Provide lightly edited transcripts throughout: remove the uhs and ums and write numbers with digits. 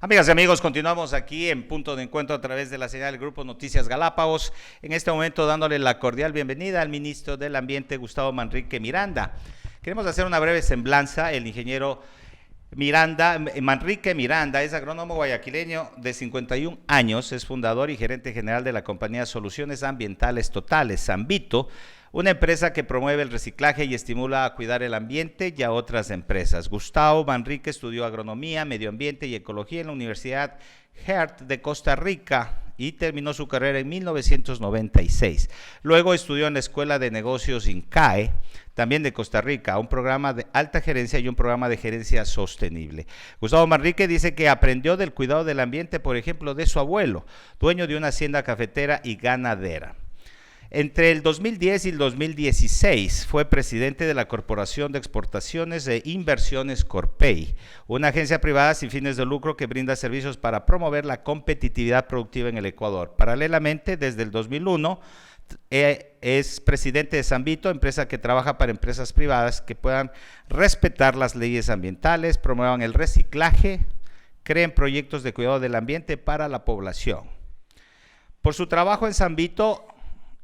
Amigas y amigos, continuamos aquí en Punto de Encuentro a través de la señal del Grupo Noticias Galápagos. En este momento dándole la cordial bienvenida al ministro del Ambiente, Gustavo Manrique Miranda. Queremos hacer una breve semblanza. El ingeniero Manrique Miranda es agrónomo guayaquileño de 51 años, es fundador y gerente general de la compañía Soluciones Ambientales Totales, Sambito, una empresa que promueve el reciclaje y estimula a cuidar el ambiente y a otras empresas. Gustavo Manrique estudió agronomía, medio ambiente y ecología en la Universidad Hert de Costa Rica y terminó su carrera en 1996. Luego estudió en la Escuela de Negocios INCAE, también de Costa Rica, un programa de alta gerencia y un programa de gerencia sostenible. Gustavo Manrique dice que aprendió del cuidado del ambiente, por ejemplo, de su abuelo, dueño de una hacienda cafetera y ganadera. Entre el 2010 y el 2016 fue presidente de la Corporación de Exportaciones e Inversiones Corpey, una agencia privada sin fines de lucro que brinda servicios para promover la competitividad productiva en el Ecuador. Paralelamente, desde el 2001, es presidente de Sambito, empresa que trabaja para empresas privadas que puedan respetar las leyes ambientales, promuevan el reciclaje, creen proyectos de cuidado del ambiente para la población. Por su trabajo en Sambito,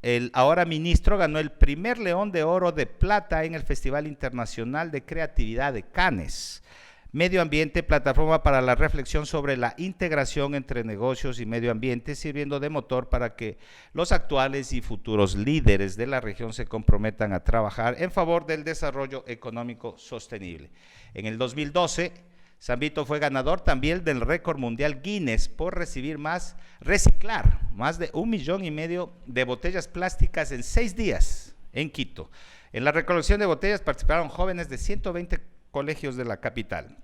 el ahora ministro ganó el primer León de Oro de Plata en el Festival Internacional de Creatividad de Cannes. Medio Ambiente, plataforma para la reflexión sobre la integración entre negocios y medio ambiente, sirviendo de motor para que los actuales y futuros líderes de la región se comprometan a trabajar en favor del desarrollo económico sostenible. En el 2012, Sambito fue ganador también del récord mundial Guinness por reciclar más de 1,5 millones de botellas plásticas en 6 días en Quito. En la recolección de botellas participaron jóvenes de 120 colegios de la capital.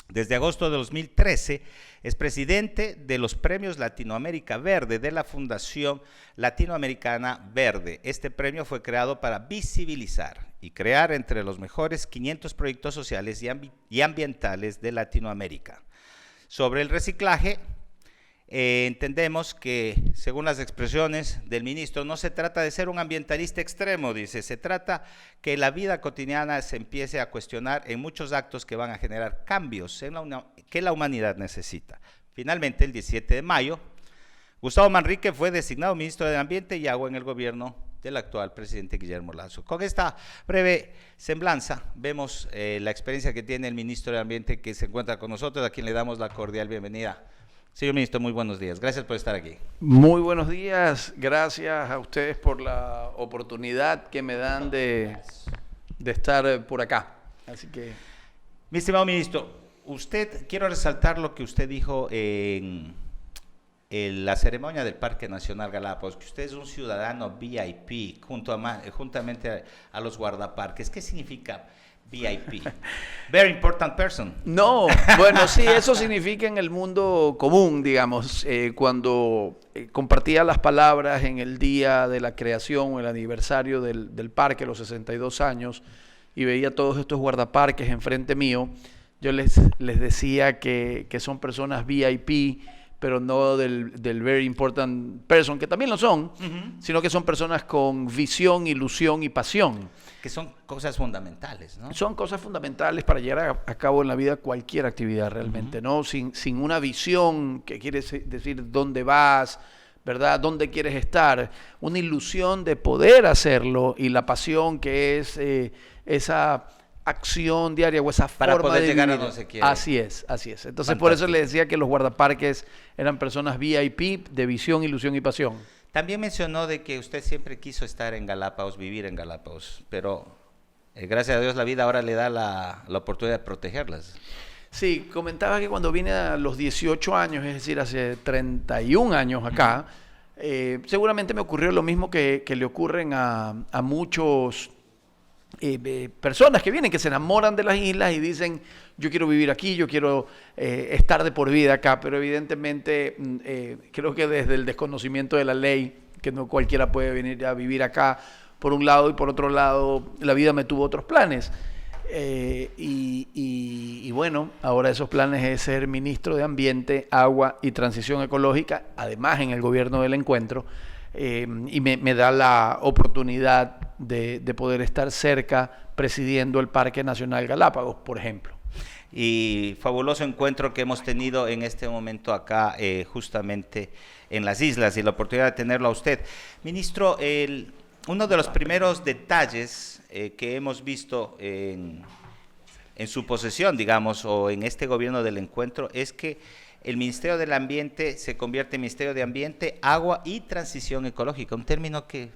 Desde agosto de 2013 es presidente de los Premios Latinoamérica Verde de la Fundación Latinoamericana Verde. Este premio fue creado para visibilizar y crear entre los mejores 500 proyectos sociales y ambientales de Latinoamérica. Sobre el reciclaje, entendemos que, según las expresiones del ministro, no se trata de ser un ambientalista extremo, dice, se trata que la vida cotidiana se empiece a cuestionar en muchos actos que van a generar cambios que la humanidad necesita. Finalmente, el 17 de mayo, Gustavo Manrique fue designado ministro de Ambiente y Agua en el gobierno del actual presidente Guillermo Lasso. Con esta breve semblanza vemos la experiencia que tiene el ministro de Ambiente que se encuentra con nosotros, a quien le damos la cordial bienvenida. Señor ministro, muy buenos días. Gracias por estar aquí. Muy buenos días. Gracias a ustedes por la oportunidad que me dan de estar por acá. Así que, mi estimado ministro, quiero resaltar lo que usted dijo en la ceremonia del Parque Nacional Galápagos, que usted es un ciudadano VIP juntamente a los guardaparques. ¿Qué significa VIP? Very important person. No, bueno, sí, eso significa en el mundo común, digamos, cuando compartía las palabras en el día de la creación o el aniversario del parque, los 62 años, y veía todos estos guardaparques enfrente mío, yo les decía que son personas VIP, pero no del very important person, que también lo son, sino que son personas con visión, ilusión y pasión. Que son cosas fundamentales, ¿no? Son cosas fundamentales para llevar a cabo en la vida cualquier actividad realmente, ¿no? Sin una visión, que quiere decir dónde vas, ¿verdad? ¿Dónde quieres estar? Una ilusión de poder hacerlo y la pasión que es esa acción diaria o esa para forma poder de llegar vivir. a donde se quiere. Así es. Entonces, fantástico. Por eso les decía que los guardaparques eran personas VIP de visión, ilusión y pasión. También mencionó de que usted siempre quiso estar en Galápagos, vivir en Galápagos, pero gracias a Dios la vida ahora le da la oportunidad de protegerlas. Sí, comentaba que cuando vine a los 18 años, es decir, hace 31 años acá, seguramente me ocurrió lo mismo que le ocurren a muchos personas que vienen, que se enamoran de las islas y dicen, yo quiero vivir aquí, yo quiero estar de por vida acá, pero evidentemente creo que desde el desconocimiento de la ley, que no cualquiera puede venir a vivir acá, por un lado, y por otro lado, la vida me tuvo otros planes. Y bueno, ahora esos planes es ser ministro de Ambiente, Agua y Transición Ecológica, además en el gobierno del Encuentro, y me da la oportunidad de poder estar cerca presidiendo el Parque Nacional Galápagos, por ejemplo. y fabuloso encuentro que hemos tenido en este momento acá, justamente en las islas, y la oportunidad de tenerlo a usted. Ministro, uno de los primeros detalles que hemos visto en su posesión, digamos, o en este gobierno del encuentro, es que el Ministerio del Ambiente se convierte en Ministerio de Ambiente, Agua y Transición Ecológica, un término que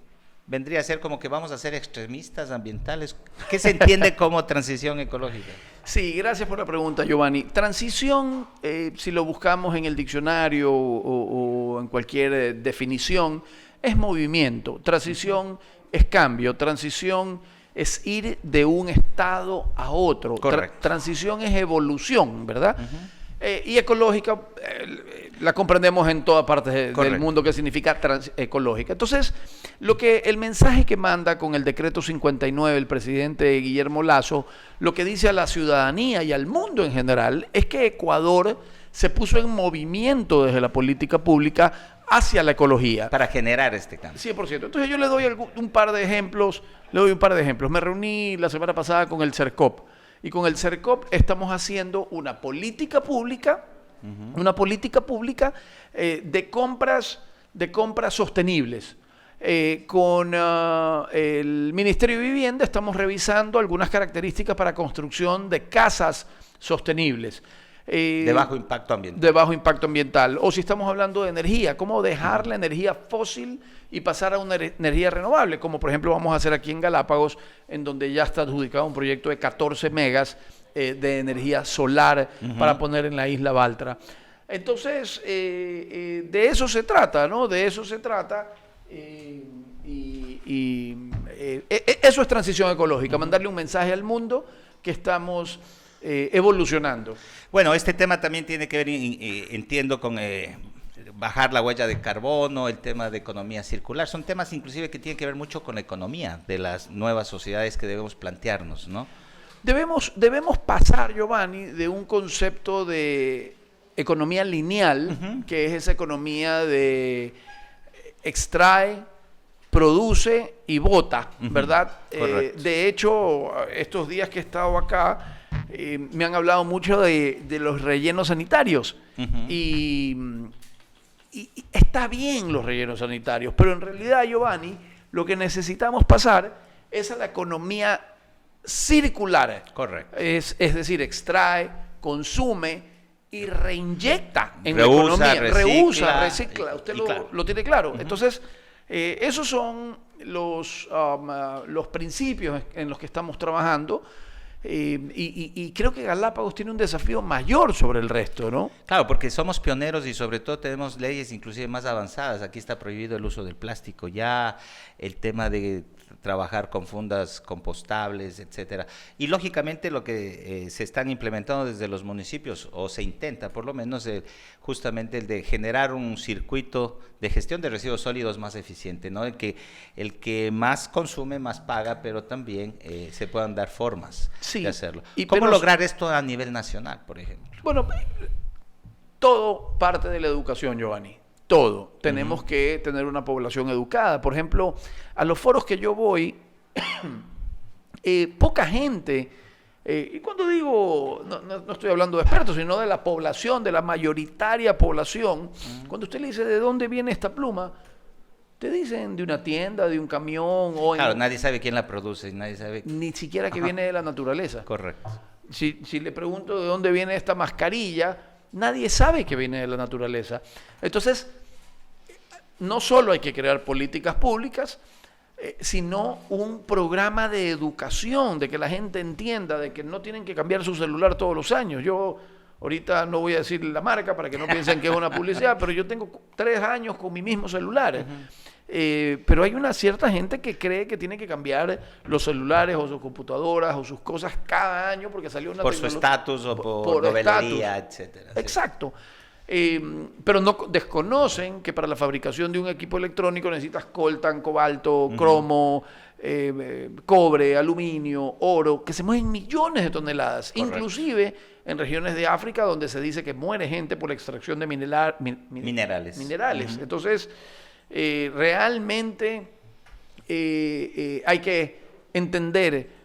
vendría a ser como que vamos a ser extremistas ambientales. ¿Qué se entiende como transición ecológica? Sí, gracias por la pregunta, Giovanni. Transición, si lo buscamos en el diccionario o en cualquier definición, es movimiento. Transición es cambio. Transición es ir de un estado a otro. Transición es evolución, ¿verdad? Y ecológica la comprendemos en todas partes del mundo, que significa ecológica. Entonces, el mensaje que manda con el decreto 59 el presidente Guillermo Lasso, lo que dice a la ciudadanía y al mundo en general, es que Ecuador se puso en movimiento desde la política pública hacia la ecología. Para generar este cambio. 100%. Entonces yo le doy un par de ejemplos. Me reuní la semana pasada con el CERCOP. Y con el CERCOP estamos haciendo una política pública, de compras sostenibles. Con el Ministerio de Vivienda estamos revisando algunas características para construcción de casas sostenibles. De bajo impacto ambiental. De bajo impacto ambiental. O si estamos hablando de energía, cómo dejar la energía fósil y pasar a una energía renovable, como por ejemplo vamos a hacer aquí en Galápagos, en donde ya está adjudicado un proyecto de 14 megas de energía solar para poner en la isla Baltra. Entonces, de eso se trata, ¿no? De eso se trata. Eso es transición ecológica, mandarle un mensaje al mundo que estamos evolucionando. Bueno, este tema también tiene que ver, entiendo, con bajar la huella de carbono, el tema de economía circular. Son temas inclusive que tienen que ver mucho con la economía de las nuevas sociedades que debemos plantearnos, ¿no? Debemos pasar, Giovanni, de un concepto de economía lineal, que es esa economía de extrae, produce y bota, ¿verdad? De hecho, estos días que he estado acá, me han hablado mucho de los rellenos sanitarios. Y está bien los rellenos sanitarios, pero en realidad, Giovanni, lo que necesitamos pasar es a la economía circular. Correcto. Es decir, extrae, consume y reinyecta en la economía. Recicla. Usted lo tiene claro. Entonces, esos son los principios en los que estamos trabajando. Y creo que Galápagos tiene un desafío mayor sobre el resto, ¿no? Claro, porque somos pioneros y sobre todo tenemos leyes inclusive más avanzadas. Aquí está prohibido el uso del plástico, ya el tema de trabajar con fundas compostables, etcétera. Y lógicamente lo que se están implementando desde los municipios, o se intenta por lo menos, justamente el de generar un circuito de gestión de residuos sólidos más eficiente, ¿no? El que más consume, más paga, pero también se puedan dar formas de hacerlo. ¿Cómo lograr esto a nivel nacional, por ejemplo? Bueno, todo parte de la educación, Giovanni. Todo. Tenemos que tener una población educada. Por ejemplo, a los foros que yo voy, poca gente, y cuando digo, no estoy hablando de expertos, sino de la población, de la mayoritaria población, cuando usted le dice de dónde viene esta pluma, te dicen de una tienda, de un camión. Claro, nadie sabe quién la produce, nadie sabe. Ni siquiera que viene de la naturaleza. Correcto. Si le pregunto de dónde viene esta mascarilla, nadie sabe que viene de la naturaleza. Entonces, no solo hay que crear políticas públicas, sino un programa de educación, de que la gente entienda de que no tienen que cambiar su celular todos los años. Yo ahorita no voy a decir la marca para que no piensen que es una publicidad, pero yo tengo 3 años con mi mismo celular. Pero hay una cierta gente que cree que tiene que cambiar los celulares o sus computadoras o sus cosas cada año porque salió una tecnología. Por su estatus o por novelería, etcétera. Exacto. Pero no desconocen que para la fabricación de un equipo electrónico necesitas coltan, cobalto, cromo, cobre, aluminio, oro, que se mueven millones de toneladas. Correcto. Inclusive en regiones de África donde se dice que muere gente por la extracción de minerales. Entonces, realmente hay que entender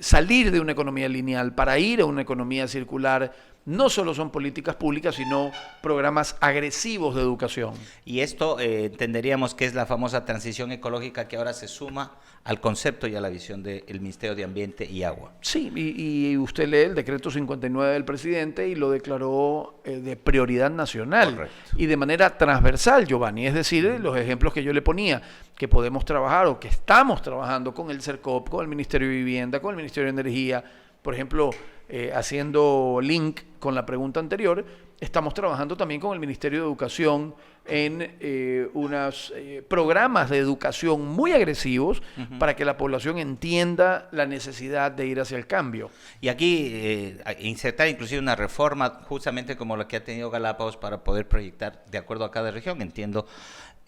salir de una economía lineal para ir a una economía circular no solo son políticas públicas, sino programas agresivos de educación. Y esto entenderíamos que es la famosa transición ecológica que ahora se suma al concepto y a la visión del Ministerio de Ambiente y Agua. Sí, y usted lee el decreto 59 del presidente y lo declaró de prioridad nacional. Correcto. Y de manera transversal, Giovanni. Es decir, los ejemplos que yo le ponía, que podemos trabajar o que estamos trabajando con el CERCOP, con el Ministerio de Vivienda, con el Ministerio de Energía, por ejemplo, haciendo link con la pregunta anterior, estamos trabajando también con el Ministerio de Educación en unos programas de educación muy agresivos para que la población entienda la necesidad de ir hacia el cambio. Y aquí insertar inclusive una reforma justamente como la que ha tenido Galápagos para poder proyectar de acuerdo a cada región, entiendo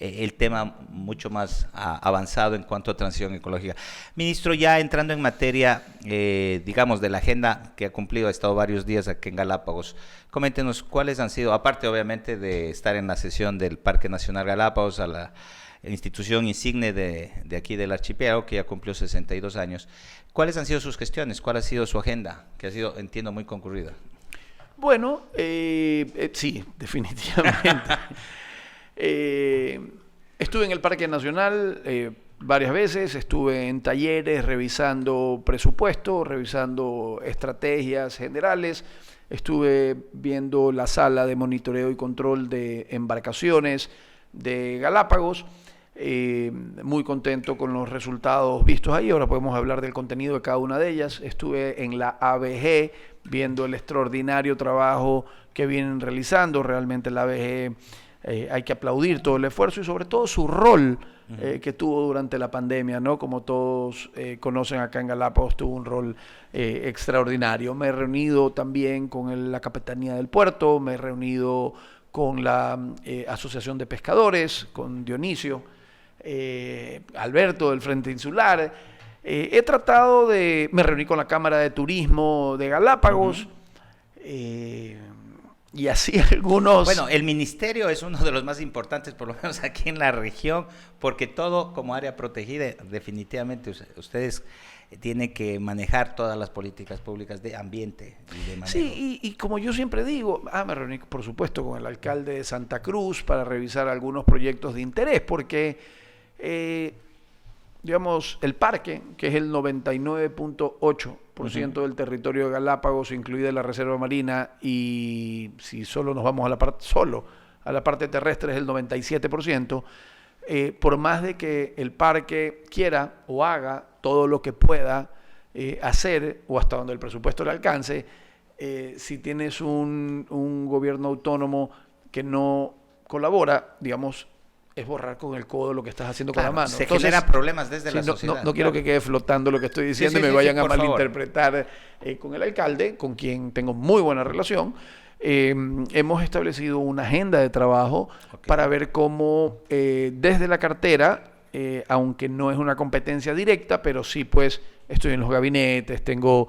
el tema mucho más avanzado en cuanto a transición ecológica. Ministro, ya entrando en materia, digamos, de la agenda que ha cumplido, ha estado varios días aquí en Galápagos, coméntenos cuáles han sido, aparte obviamente de estar en la sesión del Parque Nacional Galápagos, a la institución insigne de aquí del archipiélago, que ya cumplió 62 años, ¿cuáles han sido sus gestiones? ¿Cuál ha sido su agenda? Que ha sido, entiendo, muy concurrida. Bueno, sí, definitivamente. Estuve en el Parque Nacional varias veces, estuve en talleres revisando presupuesto, revisando estrategias generales, estuve viendo la sala de monitoreo y control de embarcaciones de Galápagos, muy contento con los resultados vistos ahí. Ahora podemos hablar del contenido de cada una de ellas. Estuve en la ABG viendo el extraordinario trabajo que vienen realizando. Realmente la ABG hay que aplaudir todo el esfuerzo y sobre todo su rol que tuvo durante la pandemia, ¿no? Como todos conocen, acá en Galápagos tuvo un rol extraordinario. Me he reunido también con la Capitanía del Puerto, me he reunido con la Asociación de Pescadores, con Dionisio, Alberto del Frente Insular. Me reuní con la Cámara de Turismo de Galápagos. Y así algunos... Bueno, el ministerio es uno de los más importantes, por lo menos aquí en la región, porque todo como área protegida, definitivamente ustedes tienen que manejar todas las políticas públicas de ambiente y de manejo. Sí, y como yo siempre digo, me reuní por supuesto con el alcalde de Santa Cruz para revisar algunos proyectos de interés, porque digamos, el parque, que es el 99.8% del territorio de Galápagos, incluida la reserva marina, y si solo nos vamos a la parte terrestre es el 97%, por más de que el parque quiera o haga todo lo que pueda hacer, o hasta donde el presupuesto le alcance, si tienes un gobierno autónomo que no colabora, digamos, es borrar con el codo lo que estás haciendo con la mano. Se genera problemas desde la sociedad. No quiero que quede flotando lo que estoy diciendo y me vayan a malinterpretar con el alcalde, con quien tengo muy buena relación. Hemos establecido una agenda de trabajo para ver cómo desde la cartera, aunque no es una competencia directa, pero sí pues estoy en los gabinetes, tengo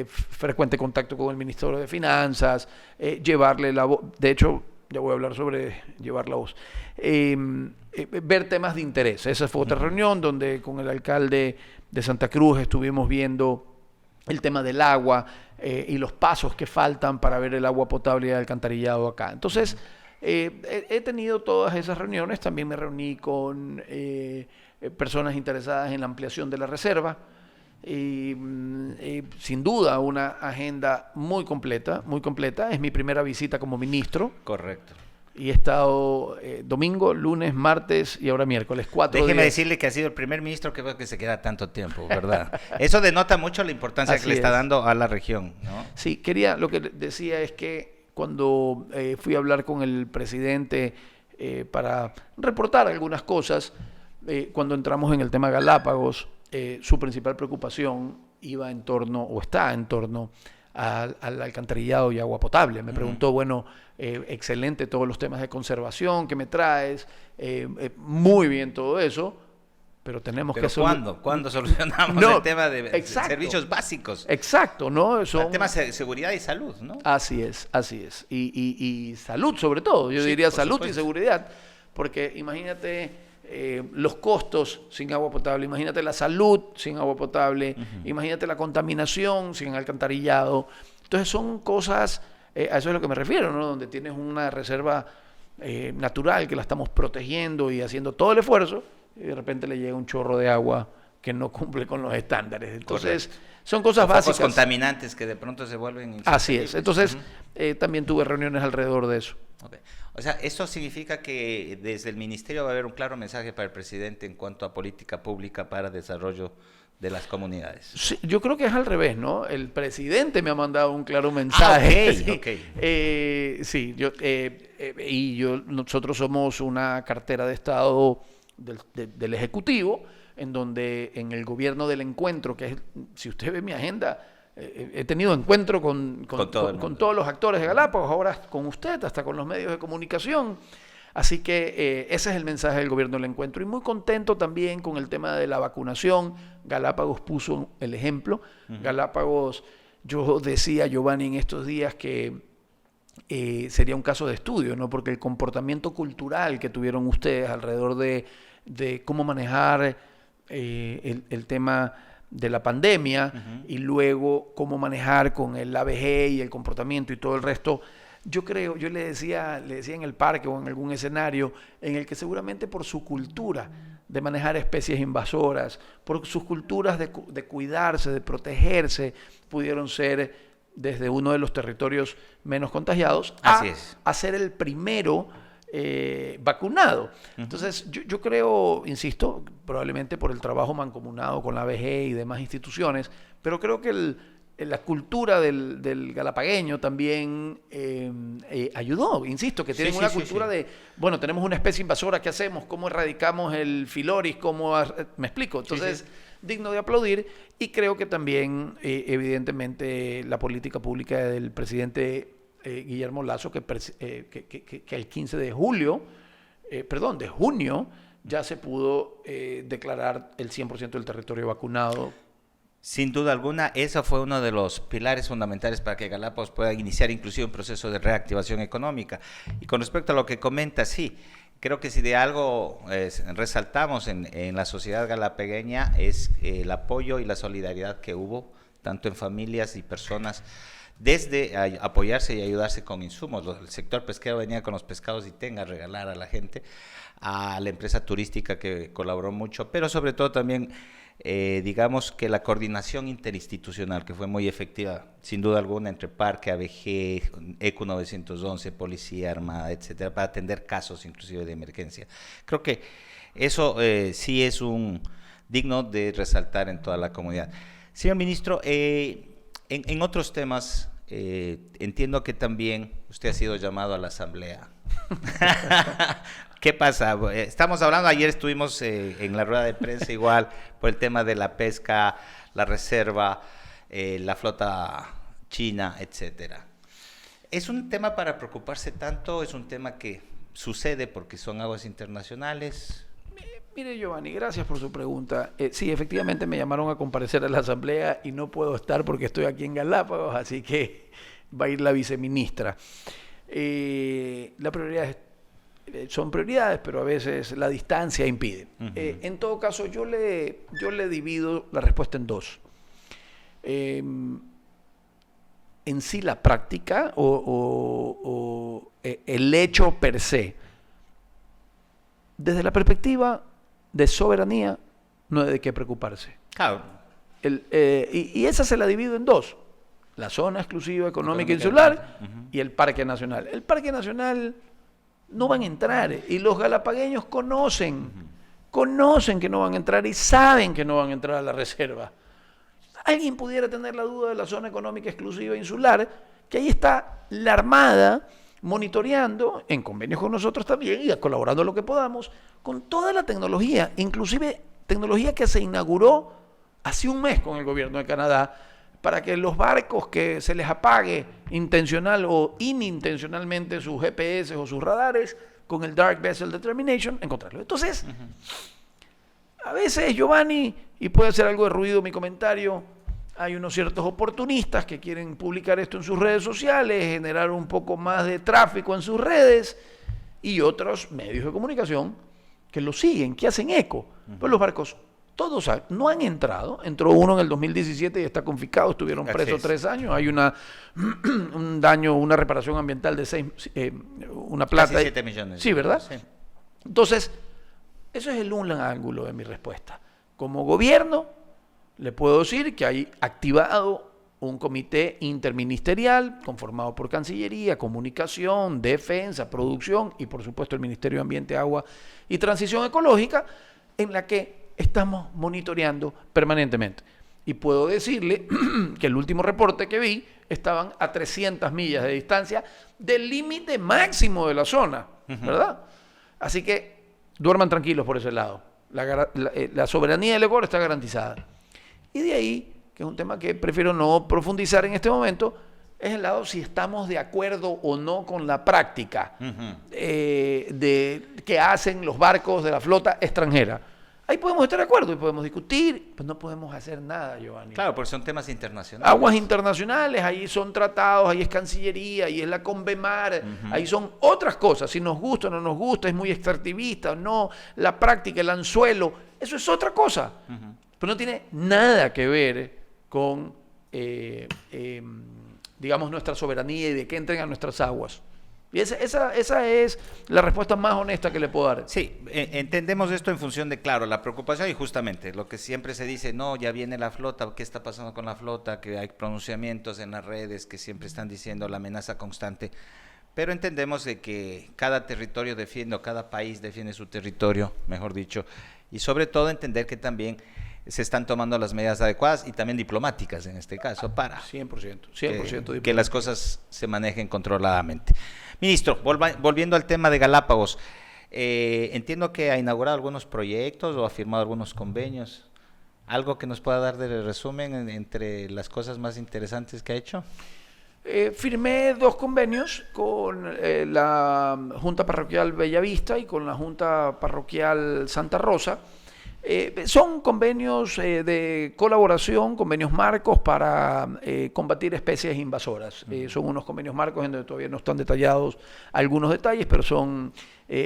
frecuente contacto con el Ministerio de Finanzas, llevarle la voz. De hecho, ya voy a hablar sobre llevar la voz. Ver temas de interés. Esa fue otra reunión donde con el alcalde de Santa Cruz estuvimos viendo el tema del agua y los pasos que faltan para ver el agua potable y el alcantarillado acá. Entonces, he tenido todas esas reuniones. También me reuní con personas interesadas en la ampliación de la reserva. Sin duda una agenda muy completa. Es mi primera visita como ministro. Correcto. Y he estado domingo, lunes, martes y ahora miércoles, 4 días. Déjeme decirle que ha sido el primer ministro que veo que se queda tanto tiempo, ¿verdad? Eso denota mucho la importancia que le está dando a la región, ¿no? Sí, lo que decía es que cuando fui a hablar con el presidente para reportar algunas cosas, cuando entramos en el tema Galápagos, su principal preocupación está en torno al alcantarillado y agua potable. Me preguntó, bueno, excelente todos los temas de conservación que me traes, muy bien todo eso, pero tenemos que... ¿Cuándo solucionamos el tema de servicios básicos? Exacto, ¿no? El tema de seguridad y salud, ¿no? Así es. Y salud sobre todo, yo diría salud y seguridad, porque imagínate los costos sin agua potable, imagínate la salud sin agua potable, imagínate la contaminación sin alcantarillado. Entonces son cosas, a eso es a lo que me refiero, ¿no? Donde tienes una reserva natural que la estamos protegiendo y haciendo todo el esfuerzo, y de repente le llega un chorro de agua que no cumple con los estándares. Entonces, son cosas básicas. Contaminantes que de pronto se vuelven... Así es. Entonces, también tuve reuniones alrededor de eso. Okay. O sea, esto significa que desde el ministerio va a haber un claro mensaje para el presidente en cuanto a política pública para desarrollo de las comunidades. Sí, yo creo que es al revés, ¿no? El presidente me ha mandado un claro mensaje. Sí, nosotros somos una cartera de Estado del Ejecutivo, en donde en el gobierno del encuentro, que es, si usted ve mi agenda, he tenido encuentro con todos los actores de Galápagos, ahora con usted, hasta con los medios de comunicación. Así que ese es el mensaje del gobierno del encuentro. Y muy contento también con el tema de la vacunación. Galápagos puso el ejemplo. Galápagos, yo decía, Giovanni, en estos días que sería un caso de estudio, ¿no? Porque el comportamiento cultural que tuvieron ustedes alrededor de cómo manejar el tema de la pandemia y luego cómo manejar con el ABG y el comportamiento y todo el resto. Yo creo, yo le decía en el parque o en algún escenario en el que seguramente por su cultura de manejar especies invasoras, por sus culturas de cuidarse, de protegerse, pudieron ser desde uno de los territorios menos contagiados a ser el primero vacunado. Entonces yo creo, insisto, probablemente por el trabajo mancomunado con la ABG y demás instituciones, pero creo que la cultura del galapagueño también ayudó. Insisto, que tienen una cultura de, bueno, tenemos una especie invasora, ¿qué hacemos? ¿Cómo erradicamos el filoris? ¿Me explico? Entonces, digno de aplaudir. Y creo que también, evidentemente, la política pública del presidente Guillermo Lasso, que el 15 de junio, ya se pudo declarar el 100% del territorio vacunado. Sin duda alguna, ese fue uno de los pilares fundamentales para que Galápagos pueda iniciar inclusive un proceso de reactivación económica. Y con respecto a lo que comenta, sí, creo que si de algo resaltamos en la sociedad galapagueña es el apoyo y la solidaridad que hubo, tanto en familias y personas, desde apoyarse y ayudarse con insumos. El sector pesquero venía con los pescados y a regalar a la gente, a la empresa turística que colaboró mucho, pero sobre todo también digamos que la coordinación interinstitucional que fue muy efectiva, sin duda alguna, entre Parque, ABG, ECU 911, Policía Armada, etcétera, para atender casos inclusive de emergencia. Creo que eso sí es digno de resaltar en toda la comunidad. Señor ministro, en otros temas, entiendo que también usted ha sido llamado a la asamblea. ¿Qué pasa? Estamos hablando, ayer estuvimos en la rueda de prensa igual por el tema de la pesca, la reserva, la flota china, etcétera. ¿Es un tema para preocuparse tanto? ¿Es un tema que sucede porque son aguas internacionales? Mire, Giovanni, gracias por su pregunta. Sí, efectivamente me llamaron a comparecer a la asamblea y no puedo estar porque estoy aquí en Galápagos, así que va a ir la viceministra. La prioridad son prioridades, pero a veces la distancia impide. En todo caso, yo le divido la respuesta en dos. En sí la práctica o el hecho per se, desde la perspectiva de soberanía, no hay de qué preocuparse. Claro. Y esa se la divido en dos. La zona exclusiva económica insular y el Parque Nacional. El Parque Nacional no van a entrar y los galapagueños conocen que no van a entrar y saben que no van a entrar a la reserva. Alguien pudiera tener la duda de la zona económica exclusiva insular, que ahí está la Armada monitoreando, en convenios con nosotros también y colaborando lo que podamos, con toda la tecnología, inclusive tecnología que se inauguró hace un mes con el gobierno de Canadá, para que los barcos que se les apague intencional o inintencionalmente sus GPS o sus radares, con el Dark Vessel Determination, encontrarlo. Entonces, a veces, Giovanni, y puede hacer algo de ruido mi comentario, hay unos ciertos oportunistas que quieren publicar esto en sus redes sociales, generar un poco más de tráfico en sus redes, y otros medios de comunicación que lo siguen, que hacen eco. Pues los barcos, todos no han entrado. Entró uno en el 2017 y está confiscado, estuvieron presos 3 años. Hay un daño, una reparación ambiental de una plata. Casi 7 millones. Sí, ¿verdad? Sí. Entonces, eso es el un ángulo de mi respuesta. Como gobierno, le puedo decir que hay activado un comité interministerial conformado por Cancillería, Comunicación, Defensa, Producción y por supuesto el Ministerio de Ambiente, Agua y Transición Ecológica, en la que estamos monitoreando permanentemente. Y puedo decirle que el último reporte que vi estaban a 300 millas de distancia del límite máximo de la zona, ¿verdad? Así que duerman tranquilos por ese lado. La soberanía del Ecuador está garantizada. Y de ahí, que es un tema que prefiero no profundizar en este momento, es el lado si estamos de acuerdo o no con la práctica que hacen los barcos de la flota extranjera. Ahí podemos estar de acuerdo y podemos discutir, pues no podemos hacer nada, Giovanni. Claro, porque son temas internacionales. Aguas internacionales, ahí son tratados, ahí es Cancillería, ahí es la Convemar, ahí son otras cosas. Si nos gusta o no nos gusta, es muy extractivista o no, la práctica, el anzuelo, eso es otra cosa. Pero no tiene nada que ver con, digamos, nuestra soberanía y de que entren a nuestras aguas. Y esa es la respuesta más honesta que le puedo dar. Sí, entendemos esto en función de, claro, la preocupación y justamente lo que siempre se dice, no, ya viene la flota, ¿qué está pasando con la flota? Que hay pronunciamientos en las redes que siempre están diciendo la amenaza constante, pero entendemos de que cada territorio defiende, o cada país defiende su territorio, mejor dicho, y sobre todo entender que también se están tomando las medidas adecuadas y también diplomáticas en este caso para 100% que las cosas se manejen controladamente. Ministro, volviendo al tema de Galápagos, entiendo que ha inaugurado algunos proyectos o ha firmado algunos convenios. ¿Algo que nos pueda dar de resumen entre las cosas más interesantes que ha hecho? Firmé 2 convenios con la Junta Parroquial Bellavista y con la Junta Parroquial Santa Rosa. Son convenios de colaboración, convenios marcos para combatir especies invasoras. Son unos convenios marcos en donde todavía no están detallados algunos detalles, pero son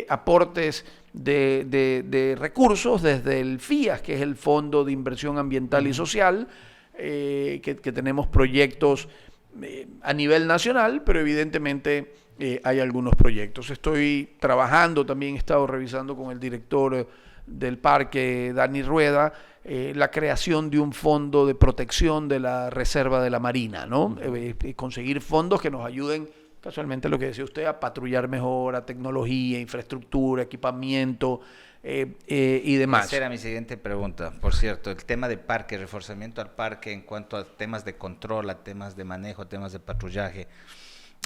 aportes de recursos desde el FIAS, que es el Fondo de Inversión Ambiental y Social, que tenemos proyectos a nivel nacional, pero evidentemente hay algunos proyectos. Estoy trabajando, también he estado revisando con el director del parque, Dani Rueda, la creación de un fondo de protección de la reserva de la Marina, ¿no? Conseguir fondos que nos ayuden, casualmente lo que decía usted, a patrullar mejor, a tecnología, infraestructura, equipamiento y demás. Esa era mi siguiente pregunta, por cierto, el tema de parque, reforzamiento al parque en cuanto a temas de control, a temas de manejo, a temas de patrullaje.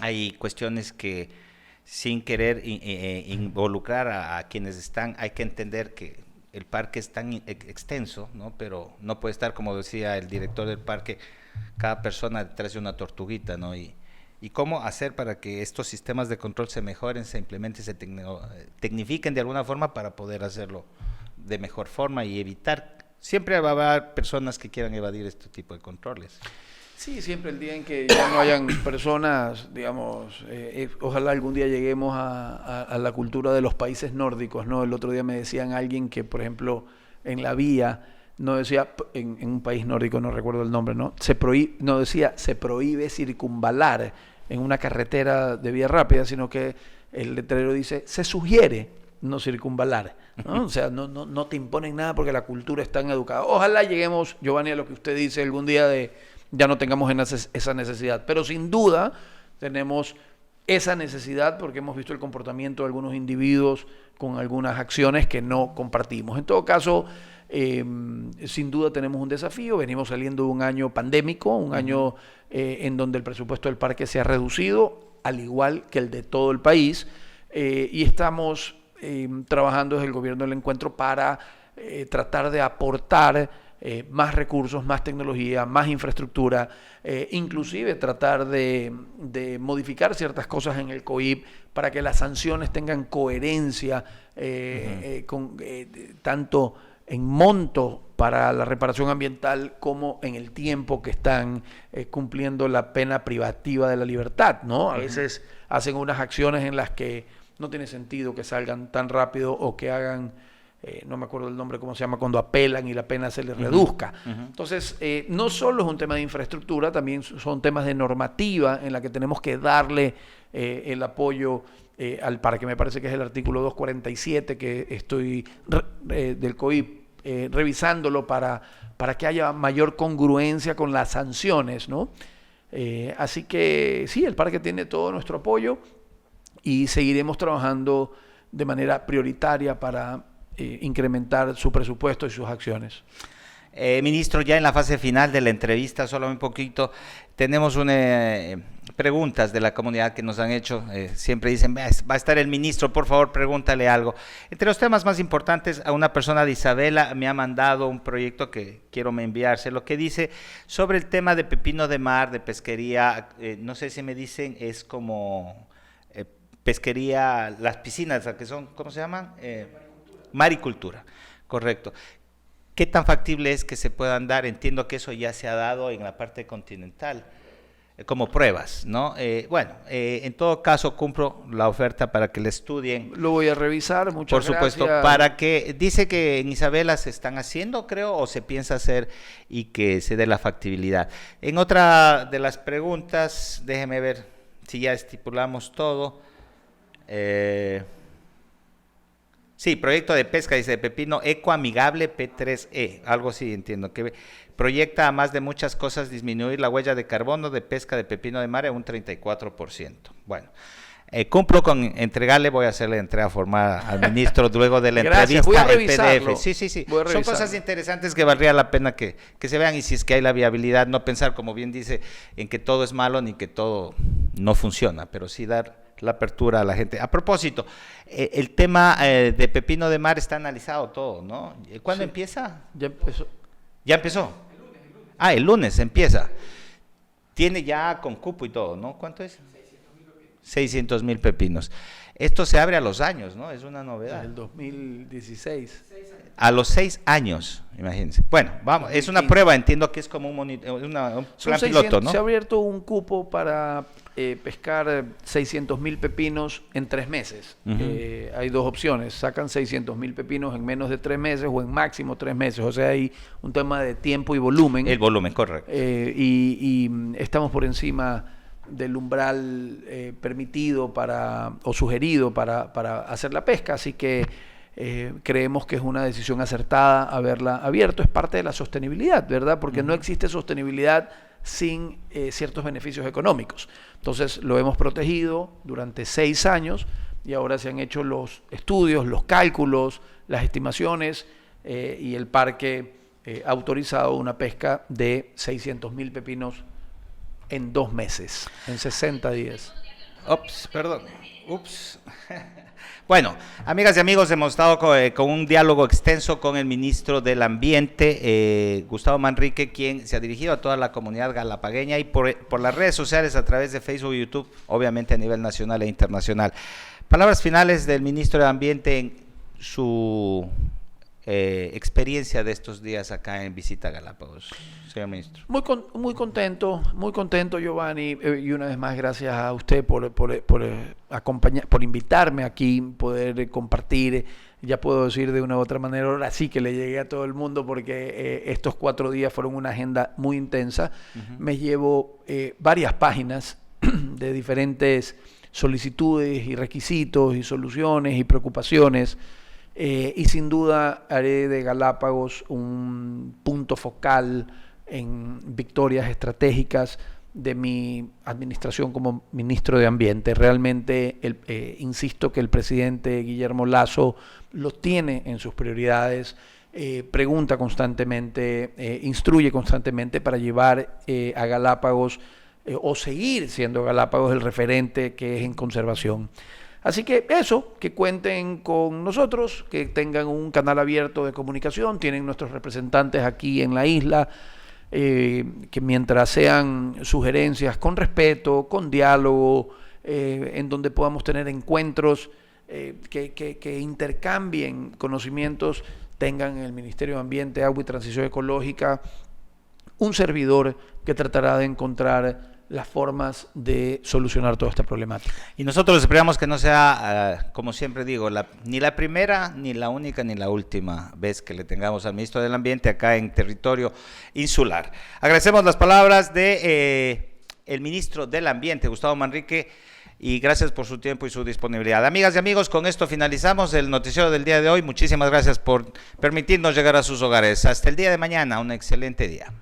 Hay cuestiones que sin querer involucrar a quienes están, hay que entender que el parque es tan extenso, ¿no? Pero no puede estar, como decía el director del parque, cada persona detrás de una tortuguita, ¿no? Y cómo hacer para que estos sistemas de control se mejoren, se implementen, se tecnifiquen de alguna forma para poder hacerlo de mejor forma y evitar. Siempre va a haber personas que quieran evadir este tipo de controles. Sí, siempre el día en que ya no hayan personas, digamos, ojalá algún día lleguemos a la cultura de los países nórdicos, ¿no? El otro día me decían alguien que, por ejemplo, en la vía, no decía, en un país nórdico, no recuerdo el nombre, ¿no? Decía, se prohíbe circunvalar en una carretera de vía rápida, sino que el letrero dice, se sugiere no circunvalar, ¿no? O sea, no te imponen nada porque la cultura es tan educada. Ojalá lleguemos, Giovanni, a lo que usted dice algún día ya no tengamos esa necesidad, pero sin duda tenemos esa necesidad porque hemos visto el comportamiento de algunos individuos con algunas acciones que no compartimos. En todo caso, sin duda tenemos un desafío, venimos saliendo de un año pandémico, un año en donde el presupuesto del parque se ha reducido, al igual que el de todo el país, y estamos trabajando desde el gobierno del encuentro para tratar de aportar más recursos, más tecnología, más infraestructura, inclusive tratar de modificar ciertas cosas en el COIP para que las sanciones tengan coherencia tanto en monto para la reparación ambiental como en el tiempo que están cumpliendo la pena privativa de la libertad, ¿no? A veces hacen unas acciones en las que no tiene sentido que salgan tan rápido o que hagan, no me acuerdo el nombre, cómo se llama, cuando apelan y la pena se les reduzca. Entonces, no solo es un tema de infraestructura, también son temas de normativa en la que tenemos que darle el apoyo al parque. Me parece que es el artículo 247 que estoy del COIP revisándolo para que haya mayor congruencia con las sanciones, ¿no? Así que sí, el parque tiene todo nuestro apoyo y seguiremos trabajando de manera prioritaria para incrementar su presupuesto y sus acciones. Ministro, ya en la fase final de la entrevista, solo un poquito, tenemos preguntas de la comunidad que nos han hecho. Siempre dicen, va a estar el ministro, por favor, pregúntale algo. Entre los temas más importantes, a una persona de Isabela me ha mandado un proyecto que quiero enviárselo, que dice sobre el tema de pepino de mar, de pesquería. No sé si me dicen, es como pesquería, las piscinas, que son, ¿cómo se llaman? Maricultura, correcto. ¿Qué tan factible es que se puedan dar? Entiendo que eso ya se ha dado en la parte continental, como pruebas, ¿no? En todo caso cumplo la oferta para que le estudien. Lo voy a revisar, muchas gracias. Por supuesto, para que, dice que en Isabela se están haciendo, creo, o se piensa hacer y que se dé la factibilidad. En otra de las preguntas, déjeme ver si ya estipulamos todo. Sí, proyecto de pesca, dice, de pepino ecoamigable P3E, algo así entiendo, que proyecta, además de muchas cosas, disminuir la huella de carbono de pesca de pepino de mar en un 34%. Bueno, cumplo con entregarle, voy a hacerle entrega formal al ministro luego de la Gracias, entrevista, voy a el revisarlo. PDF. Sí. Son cosas interesantes que valdría la pena que se vean, y si es que hay la viabilidad, no pensar, como bien dice, en que todo es malo ni que todo no funciona, pero sí dar la apertura a la gente. A propósito, el tema de pepino de mar está analizado todo, ¿no? ¿Cuándo empieza? Ya empezó. ¿Ya empezó? El lunes empieza. Tiene ya con cupo y todo, ¿no? ¿Cuánto es? 600,000 pepinos. Esto se abre a los años, ¿no? Es una novedad. El 2016. A los 6 años, imagínense. Bueno, vamos, es una prueba, entiendo que es como un plan piloto, ¿no? Se ha abierto un cupo para pescar 600,000 pepinos en 3 meses. Hay dos opciones, sacan 600,000 pepinos en menos de 3 meses o en máximo 3 meses, o sea, hay un tema de tiempo y volumen. El volumen, correcto. Y estamos por encima del umbral permitido o sugerido para hacer la pesca, así que creemos que es una decisión acertada haberla abierto. Es parte de la sostenibilidad, ¿verdad? Porque no existe sostenibilidad sin ciertos beneficios económicos. Entonces lo hemos protegido durante 6 años y ahora se han hecho los estudios, los cálculos, las estimaciones y el parque ha autorizado una pesca de 600,000 pepinos en 2 meses, en 60 días. Ups. Bueno, amigas y amigos, hemos estado con un diálogo extenso con el ministro del Ambiente, Gustavo Manrique, quien se ha dirigido a toda la comunidad galapagueña y por las redes sociales, a través de Facebook y YouTube, obviamente a nivel nacional e internacional. Palabras finales del ministro del Ambiente en su experiencia de estos días acá en Visita Galápagos, señor ministro. Muy contento, Giovanni, y una vez más gracias a usted por acompañar, por invitarme aquí, poder compartir. Ya puedo decir de una u otra manera, ahora sí que le llegué a todo el mundo, porque estos 4 días fueron una agenda muy intensa. Me llevo varias páginas de diferentes solicitudes y requisitos y soluciones y preocupaciones. Y sin duda haré de Galápagos un punto focal en victorias estratégicas de mi administración como ministro de Ambiente. Realmente insisto que el presidente Guillermo Lasso lo tiene en sus prioridades, pregunta constantemente, instruye constantemente para llevar a Galápagos o seguir siendo Galápagos el referente que es en conservación. Así que eso, que cuenten con nosotros, que tengan un canal abierto de comunicación, tienen nuestros representantes aquí en la isla, que mientras sean sugerencias con respeto, con diálogo, en donde podamos tener encuentros que intercambien conocimientos, tengan en el Ministerio de Ambiente, Agua y Transición Ecológica un servidor que tratará de encontrar las formas de solucionar toda esta problemática. Y nosotros esperamos que no sea, como siempre digo, ni la primera, ni la única, ni la última vez que le tengamos al ministro del Ambiente acá en territorio insular. Agradecemos las palabras de el ministro del Ambiente, Gustavo Manrique, y gracias por su tiempo y su disponibilidad. Amigas y amigos, con esto finalizamos el noticiero del día de hoy. Muchísimas gracias por permitirnos llegar a sus hogares. Hasta el día de mañana, un excelente día.